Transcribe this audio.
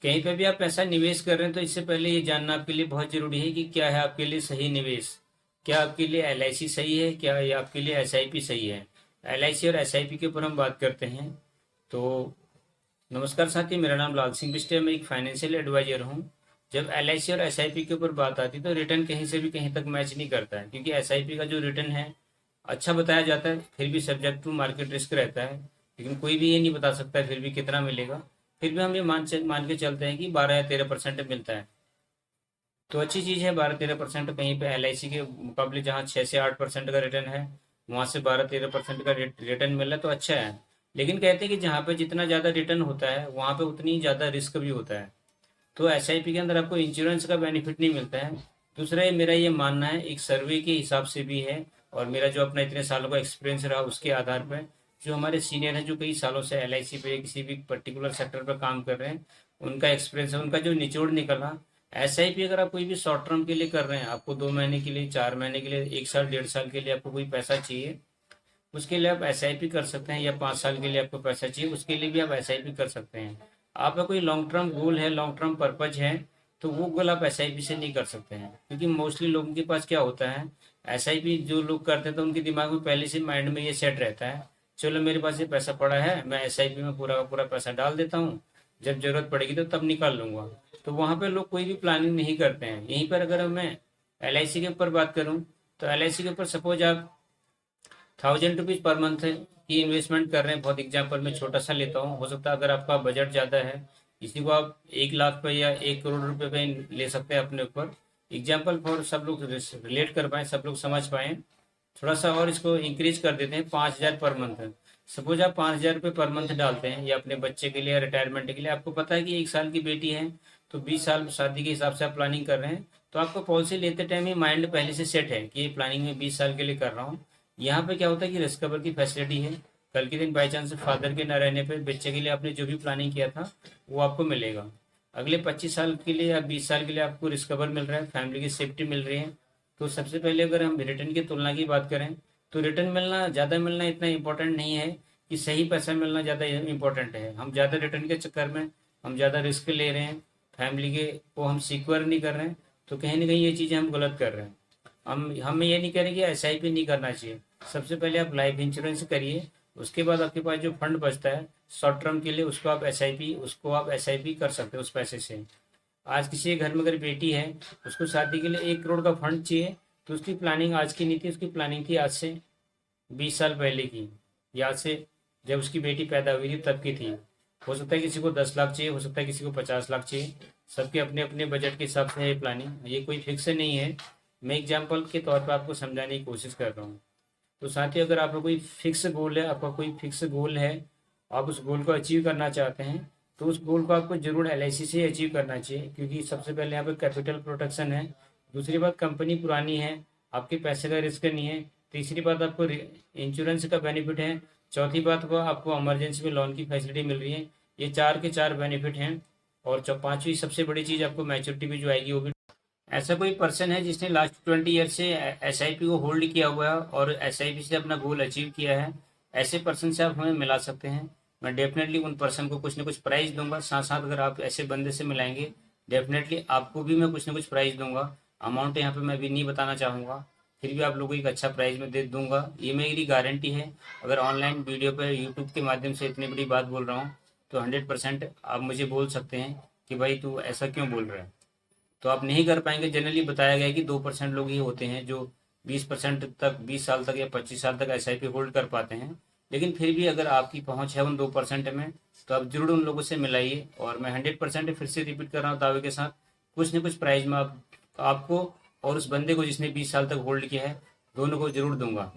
कहीं पे भी आप पैसा निवेश कर रहे हैं तो इससे पहले ये जानना आपके लिए बहुत जरूरी है कि क्या है आपके लिए सही निवेश। क्या आपके लिए एलआईसी सही है, क्या ये आपके लिए एसआईपी सही है। एलआईसी और एसआईपी के ऊपर हम बात करते हैं। तो नमस्कार साथी, मेरा नाम लाल सिंह बिष्ट है, मैं एक फाइनेंशियल एडवाइजर हूँ। जब एलआईसी और एसआईपी के ऊपर बात आती है तो रिटर्न कहीं से भी कहीं तक मैच नहीं करता है, क्योंकि एसआईपी का जो रिटर्न है अच्छा बताया जाता है, फिर भी सब्जेक्ट टू मार्केट रिस्क रहता है। लेकिन कोई भी ये नहीं बता सकता है फिर भी कितना मिलेगा। फिर भी हम ये मान के चलते हैं कि 12 या 13% मिलता है। तो अच्छी चीज़ है 12-13%। कहीं पे एलआईसी के मुकाबले जहाँ 6 से 8% का रिटर्न है, वहाँ से 12-13% का रिटर्न मिल रहा है तो अच्छा है। लेकिन कहते हैं कि जहाँ पे जितना ज़्यादा रिटर्न होता है वहाँ पे उतनी ज़्यादा रिस्क भी होता है। तो एसआईपी के अंदर आपको इंश्योरेंस का बेनिफिट नहीं मिलता है। दूसरा ये मेरा ये मानना है, एक सर्वे के हिसाब से भी है, और मेरा जो अपना इतने सालों का एक्सपीरियंस रहा उसके आधार पर, जो हमारे सीनियर हैं जो कई सालों से एलआईसी पे किसी भी पर्टिकुलर सेक्टर पर काम कर रहे हैं, उनका एक्सपीरियंस है, उनका जो निचोड़ निकला। एसआईपी अगर आप कोई भी शॉर्ट टर्म के लिए कर रहे हैं, आपको 2 महीने के लिए, 4 महीने के लिए, 1 साल 1.5 साल के लिए आपको कोई पैसा चाहिए, उसके लिए आप एसआईपी कर सकते हैं। या 5 साल के लिए आपको पैसा चाहिए, उसके लिए भी आप एसआईपी कर सकते हैं। आपका कोई लॉन्ग टर्म गोल है, लॉन्ग टर्म पर्पज है, तो वो गोल आप एसआईपी से नहीं कर सकते हैं, क्योंकि मोस्टली लोगों के पास क्या होता है, एसआईपी जो लोग करते हैं तो उनके दिमाग में पहले से माइंड में ये सेट रहता है, चलो मेरे पास ये पैसा पड़ा है, मैं एसआईपी में पूरा का पूरा पैसा डाल देता हूँ, जब जरूरत पड़ेगी तो तब निकाल लूंगा। तो वहाँ पे लोग कोई भी प्लानिंग नहीं करते हैं। यहीं पर अगर मैं एलआईसी के ऊपर बात करूँ, तो एलआईसी के ऊपर सपोज आप 1000 रुपीज़ पर मंथ की इन्वेस्टमेंट कर रहे हैं। बहुत एग्जाम्पल मैं छोटा सा लेता हूँ, हो सकता है अगर आपका बजट ज़्यादा है, इसी को आप 1 लाख पे या 1 करोड़ रुपए पे ले सकते हैं अपने ऊपर। एग्जाम्पल फॉर सब लोग रिलेट कर पाए, सब लोग समझ पाए, थोड़ा सा और इसको इंक्रीज कर देते हैं, 5,000 पर मंथ। सपोज आप 5,000 रुपये पर मंथ डालते हैं, या अपने बच्चे के लिए, रिटायरमेंट के लिए, आपको पता है कि 1 साल की बेटी है, तो 20 साल शादी के हिसाब से आप प्लानिंग कर रहे हैं, तो आपको पॉलिसी लेते टाइम ही माइंड पहले से सेट है कि ये प्लानिंग में 20 साल के लिए कर रहा हूँ। यहाँ पे क्या होता है कि रिस्क कवर की फैसिलिटी है, कल के दिन बाई चांस फादर के न रहने पे बच्चे के लिए आपने जो भी प्लानिंग किया था वो आपको मिलेगा। अगले 25 साल के लिए या 20 साल के लिए आपको रिस्क कवर मिल रहा है, फैमिली की सेफ्टी मिल रही है। तो सबसे पहले अगर हम रिटर्न की तुलना की बात करें, तो रिटर्न मिलना, ज़्यादा मिलना इतना इंपॉर्टेंट नहीं है, कि सही पैसा मिलना ज़्यादा इंपॉर्टेंट है। हम ज़्यादा रिटर्न के चक्कर में हम ज़्यादा रिस्क ले रहे हैं, फैमिली के को हम सिक्योर नहीं कर रहे हैं, तो कहीं ना कहीं ये चीज़ें हम गलत कर रहे हैं। हम ये नहीं कह रहे कि एसआईपी नहीं करना चाहिए। सबसे पहले आप लाइफ इंश्योरेंस करिए, उसके बाद आपके पास जो फंड बचता है शॉर्ट टर्म के लिए, उसको आप एसआईपी कर सकते हो उस पैसे से। आज किसी के घर में अगर बेटी है, उसको शादी के लिए 1 करोड़ का फंड चाहिए, तो उसकी प्लानिंग आज की नहीं थी, उसकी प्लानिंग थी आज से 20 साल पहले की, या आज से जब उसकी बेटी पैदा हुई थी तब की थी। हो सकता है किसी को 10 लाख चाहिए, हो सकता है किसी को 50 लाख चाहिए, सबके अपने अपने बजट के हिसाब से है ये प्लानिंग, ये कोई फिक्स नहीं है। मैं एग्जाम्पल के तौर पर आपको समझाने की कोशिश कर रहा हूँ। तो साथ ही अगर आपका कोई फिक्स गोल है, आप उस गोल को अचीव करना चाहते हैं, तो उस गोल को आपको जरूर एलआईसी से अचीव करना चाहिए, क्योंकि सबसे पहले यहाँ पे कैपिटल प्रोटेक्शन है। दूसरी बात, कंपनी पुरानी है, आपके पैसे का रिस्क नहीं है। तीसरी बात, आपको इंश्योरेंस का बेनिफिट है। चौथी बात को आपको इमरजेंसी में लोन की फैसिलिटी मिल रही है। ये 4 के 4 बेनिफिट हैं। और पांचवी सबसे बड़ी चीज़, आपको मैच्योरिटी भी जो आएगी वो भी। ऐसा कोई पर्सन है जिसने लास्ट 20 ईयर से एसआईपी को होल्ड किया हुआ है और एसआईपी से अपना गोल अचीव किया है, ऐसे पर्सन से आप हमें मिला सकते हैं। मैं डेफिनेटली उन पर्सन को कुछ ना कुछ प्राइज दूंगा। साथ साथ अगर आप ऐसे बंदे से मिलाएंगे, डेफिनेटली आपको भी मैं कुछ ना कुछ प्राइज दूंगा। अमाउंट यहाँ पे मैं भी नहीं बताना चाहूँगा, फिर भी आप लोगों को एक अच्छा प्राइज में दे दूंगा, ये मेरी गारंटी है। अगर ऑनलाइन वीडियो पर यूट्यूब के माध्यम से इतनी बड़ी बात बोल रहा हूँ, तो 100% आप मुझे बोल सकते हैं कि भाई तू ऐसा क्यों बोल रहा है। तो आप नहीं कर पाएंगे। जनरली बताया गया है कि 2% लोग ही होते हैं जो 20% तक, 20 साल तक या 25 साल तक एसआईपी होल्ड कर पाते हैं। लेकिन फिर भी अगर आपकी पहुंच है उन 2% में, तो आप जरूर उन लोगों से मिलाइए। और मैं 100% फिर से रिपीट कर रहा हूँ दावे के साथ, कुछ न कुछ प्राइज में आपको और उस बंदे को जिसने 20 साल तक होल्ड किया है, दोनों को जरूर दूंगा।